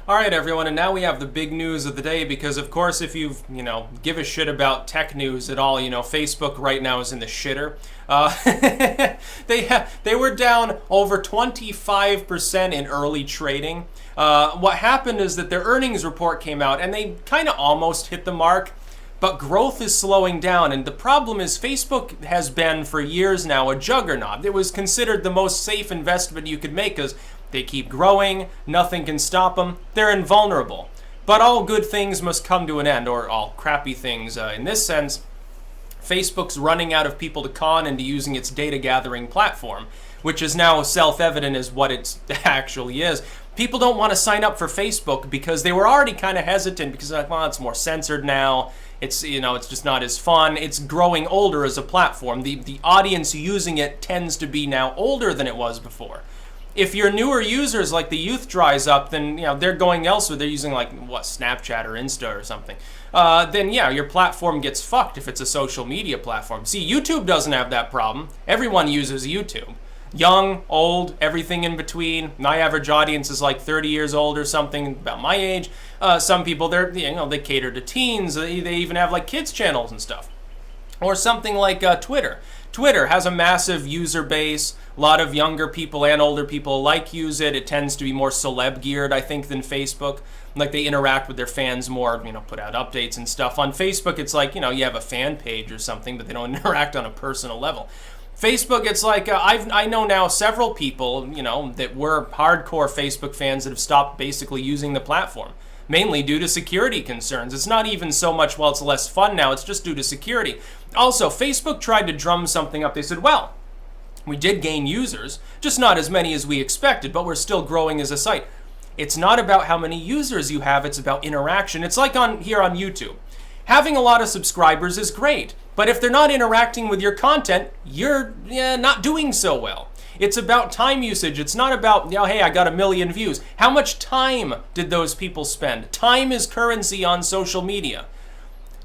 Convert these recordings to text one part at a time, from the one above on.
All right, everyone, and now we have the big news of the day because, of course, if you've, give a shit about tech news at all, Facebook right now is in the shitter. They were down over 25% in early trading. What happened is that their earnings report came out, and they kind of almost hit the mark, but growth is slowing down, and the problem is Facebook has been, for years now, a juggernaut. It was considered the most safe investment you could make because they keep growing, nothing can stop them, they're invulnerable. But all good things must come to an end, or all crappy things. In this sense, Facebook's running out of people to con into using its data gathering platform, which is now self-evident as what it actually is. People don't want to sign up for Facebook because they were already kind of hesitant because they're like, well, it's more censored now. It's just not as fun. It's growing older as a platform. The audience using it tends to be now older than it was before. If your newer users, like the youth, dries up, then they're going elsewhere. They're using Snapchat or Insta or something. Then your platform gets fucked if it's a social media platform. See, YouTube doesn't have that problem. Everyone uses YouTube. Young, old, everything in between. My average audience is like 30 years old or something, about my age. Some people, they cater to teens. They even have like kids channels and stuff. Or something like Twitter. Twitter has a massive user base. A lot of younger people and older people alike use it. It tends to be more celeb geared, I think, than Facebook. Like they interact with their fans more, put out updates and stuff. On Facebook, it's like, you have a fan page or something, but they don't interact on a personal level. Facebook, it's like, I know now several people, that were hardcore Facebook fans that have stopped basically using the platform. Mainly due to security concerns. It's not even so much, well, it's less fun now, it's just due to security. Also, Facebook tried to drum something up. They said, well, we did gain users, just not as many as we expected, but we're still growing as a site. It's not about how many users you have, it's about interaction. It's like here on YouTube. Having a lot of subscribers is great, but if they're not interacting with your content, you're not doing so well. It's about time usage. It's not about, hey, I got 1 million views. How much time did those people spend? Time is currency on social media.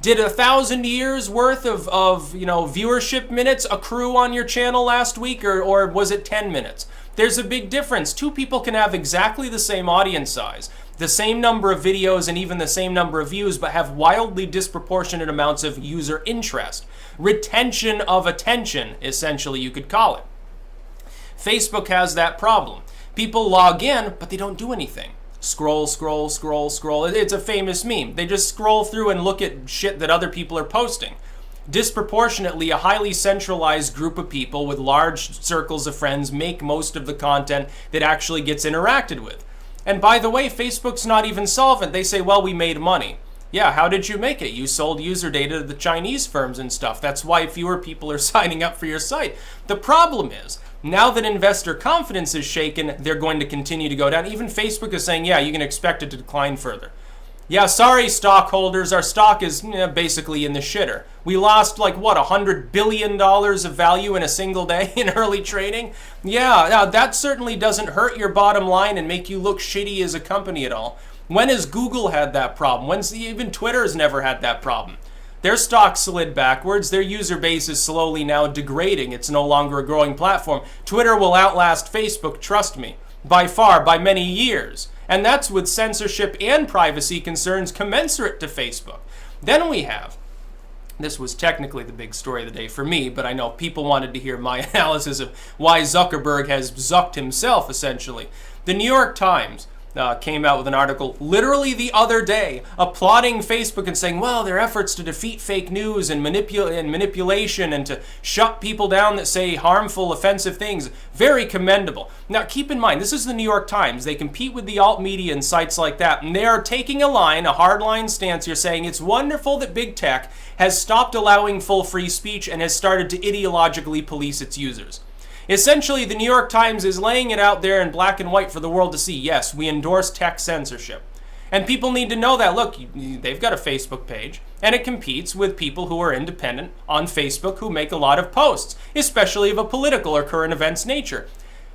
Did 1,000 years worth of viewership minutes accrue on your channel last week, or was it 10 minutes? There's a big difference. Two people can have exactly the same audience size, the same number of videos, and even the same number of views, but have wildly disproportionate amounts of user interest. Retention of attention, essentially, you could call it. Facebook has that problem. People log in, but they don't do anything. Scroll, scroll, scroll, scroll. It's a famous meme. They just scroll through and look at shit that other people are posting. Disproportionately, a highly centralized group of people with large circles of friends make most of the content that actually gets interacted with. And by the way, Facebook's not even solvent. They say, well, we made money. Yeah, how did you make it? You sold user data to the Chinese firms and stuff. That's why fewer people are signing up for your site. The problem is, now that investor confidence is shaken, they're going to continue to go down. Even Facebook is saying, yeah, you can expect it to decline further. Yeah, sorry, stockholders, our stock is basically in the shitter. We lost $100 billion of value in a single day in early trading? Yeah, now that certainly doesn't hurt your bottom line and make you look shitty as a company at all. When has Google had that problem? Even Twitter's never had that problem. Their stock slid backwards. Their user base is slowly now degrading. It's no longer a growing platform. Twitter will outlast Facebook, trust me, by far, by many years. And that's with censorship and privacy concerns commensurate to Facebook. Then we have, this was technically the big story of the day for me, but I know people wanted to hear my analysis of why Zuckerberg has zucked himself, essentially. The New York Times came out with an article literally the other day applauding Facebook and saying, well, their efforts to defeat fake news and manipulation and to shut people down that say harmful, offensive things, very commendable. Now, keep in mind, this is the New York Times. They compete with the alt media and sites like that, and they are taking a hardline stance here, saying it's wonderful that big tech has stopped allowing full free speech and has started to ideologically police its users. Essentially, the New York Times is laying it out there in black and white for the world to see. Yes, we endorse tech censorship. And people need to know that. Look, they've got a Facebook page, and it competes with people who are independent on Facebook who make a lot of posts, especially of a political or current events nature.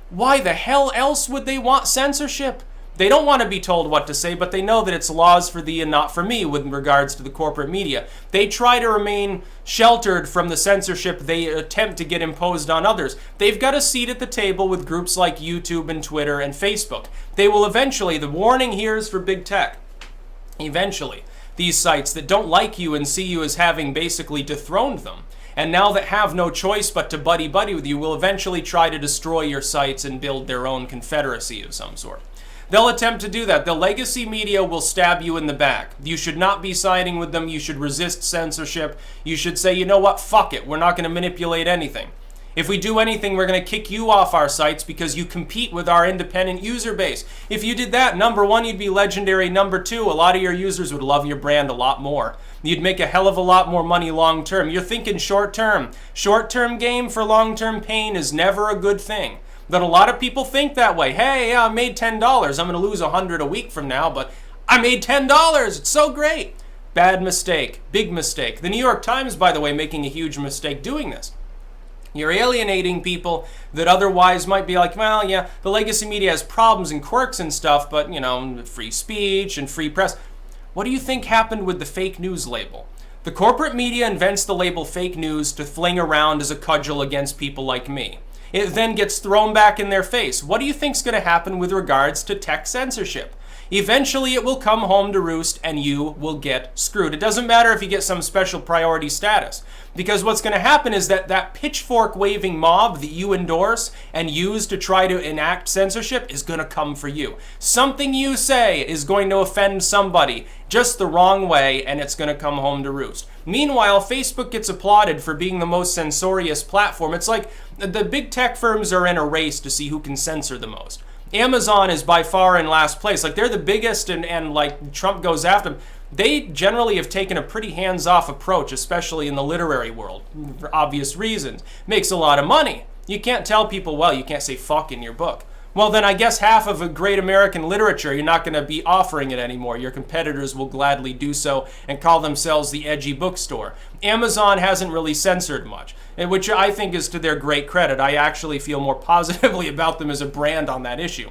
Why the hell else would they want censorship? They don't want to be told what to say, but they know that it's laws for thee and not for me with regards to the corporate media. They try to remain sheltered from the censorship they attempt to get imposed on others. They've got a seat at the table with groups like YouTube and Twitter and Facebook. They will eventually, the warning here is for big tech, eventually, these sites that don't like you and see you as having basically dethroned them, and now that have no choice but to buddy-buddy with you, will eventually try to destroy your sites and build their own confederacy of some sort. They'll attempt to do that. The legacy media will stab you in the back. You should not be siding with them. You should resist censorship. You should say, you know what, fuck it. We're not going to manipulate anything. If we do anything, we're going to kick you off our sites because you compete with our independent user base. If you did that, number one, you'd be legendary. Number two, a lot of your users would love your brand a lot more. You'd make a hell of a lot more money long term. You're thinking short term. Short term gain for long term pain is never a good thing. But a lot of people think that way. Hey, I made $10. I'm going to lose $100 a week from now, but I made $10. It's so great. Bad mistake. Big mistake. The New York Times, by the way, making a huge mistake doing this. You're alienating people that otherwise might be like, well, yeah, the legacy media has problems and quirks and stuff, but, you know, free speech and free press. What do you think happened with the fake news label? The corporate media invents the label fake news to fling around as a cudgel against people like me. It then gets thrown back in their face. What do you think's going to happen with regards to tech censorship? Eventually it will come home to roost and you will get screwed. It doesn't matter if you get some special priority status, because what's going to happen is that pitchfork waving mob that you endorse and use to try to enact censorship is going to come for you. Something you say is going to offend somebody just the wrong way, and it's going to come home to roost. Meanwhile, Facebook gets applauded for being the most censorious platform. It's like the big tech firms are in a race to see who can censor the most. Amazon is by far in last place. Like, they're the biggest, and like Trump goes after them. They generally have taken a pretty hands-off approach, especially in the literary world, for obvious reasons. Makes a lot of money. You can't tell people, well, you can't say fuck in your book. Well, then I guess half of a great American literature, you're not going to be offering it anymore. Your competitors will gladly do so and call themselves the edgy bookstore. Amazon hasn't really censored much, which I think is to their great credit. I actually feel more positively about them as a brand on that issue.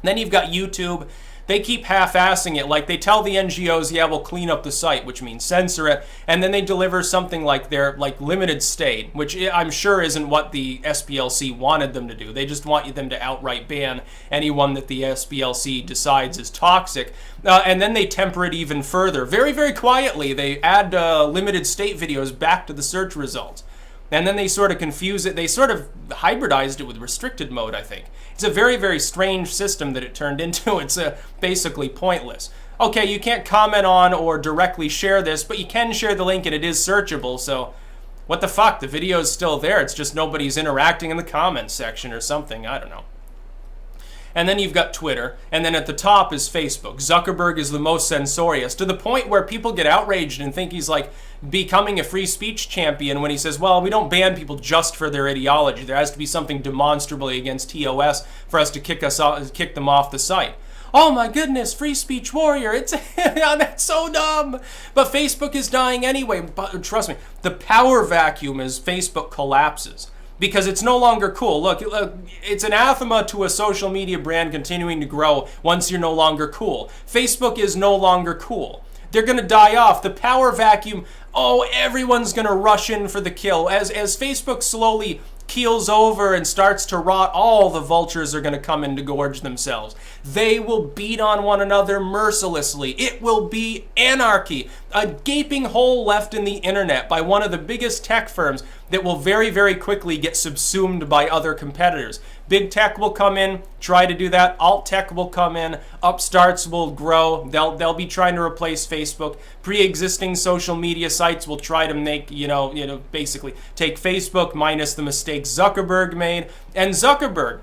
Then you've got YouTube. They keep half-assing it. Like, they tell the NGOs, yeah, we'll clean up the site, which means censor it, and then they deliver something like their limited state, which I'm sure isn't what the SPLC wanted them to do. They just want them to outright ban anyone that the SPLC decides is toxic, and then they temper it even further. Very, very quietly, they add limited state videos back to the search results. And then they sort of confuse it. They sort of hybridized it with restricted mode, I think. It's a very, very strange system that it turned into. It's basically pointless. Okay, you can't comment on or directly share this, but you can share the link and it is searchable, so what the fuck? The video is still there. It's just nobody's interacting in the comments section or something. I don't know. And then you've got Twitter, and then at the top is Facebook. Zuckerberg is the most censorious, to the point where people get outraged and think he's like becoming a free speech champion when he says, well, we don't ban people just for their ideology. There has to be something demonstrably against TOS for us to kick them off the site. Oh my goodness, free speech warrior, it's that's so dumb. But Facebook is dying anyway. But trust me, the power vacuum as Facebook collapses, because it's no longer cool. Look, it's anathema to a social media brand continuing to grow once you're no longer cool. Facebook is no longer cool. They're going to die off. The power vacuum, oh, everyone's going to rush in for the kill. As Facebook slowly keels over and starts to rot, all the vultures are going to come in to gorge themselves. They will beat on one another mercilessly. It will be anarchy. A gaping hole left in the internet by one of the biggest tech firms that will very, very quickly get subsumed by other competitors. Big tech will come in, try to do that. Alt tech will come in. Upstarts will grow. They'll be trying to replace Facebook. Pre-existing social media sites will try to make, basically take Facebook minus the mistakes Zuckerberg made. And Zuckerberg,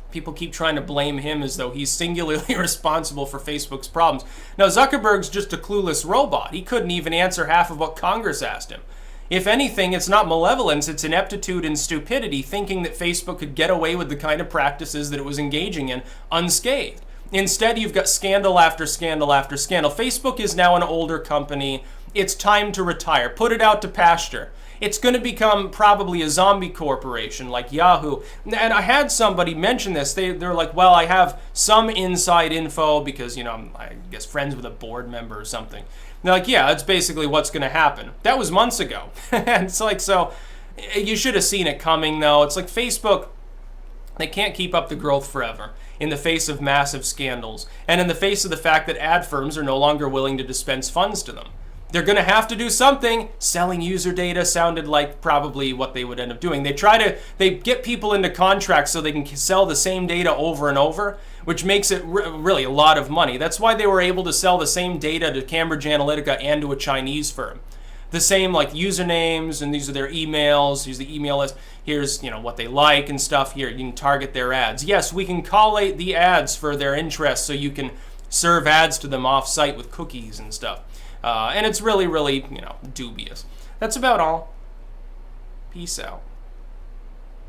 people keep trying to blame him as though he's singularly responsible for Facebook's problems. Now, Zuckerberg's just a clueless robot. He couldn't even answer half of what Congress asked him. If anything, it's not malevolence, it's ineptitude and stupidity, thinking that Facebook could get away with the kind of practices that it was engaging in unscathed. Instead, you've got scandal after scandal after scandal. Facebook is now an older company. It's time to retire. Put it out to pasture. it's going to become probably a zombie corporation like Yahoo. And I had somebody mention this. They're like, well, I have some inside info because, I'm, I guess, friends with a board member or something. And they're like, yeah, that's basically what's going to happen. That was months ago. And it's like, so you should have seen it coming, though. It's like Facebook, they can't keep up the growth forever in the face of massive scandals and in the face of the fact that ad firms are no longer willing to dispense funds to them. They're going to have to do something. Selling user data sounded like probably what they would end up doing. They get people into contracts so they can sell the same data over and over, which makes it really a lot of money. That's why they were able to sell the same data to Cambridge Analytica and to a Chinese firm. The same like usernames, and these are their emails. Here's the email list. Here's what they like and stuff. Here, you can target their ads. Yes, we can collate the ads for their interests, so you can serve ads to them off-site with cookies and stuff. And it's really, really, dubious. That's about all. Peace out.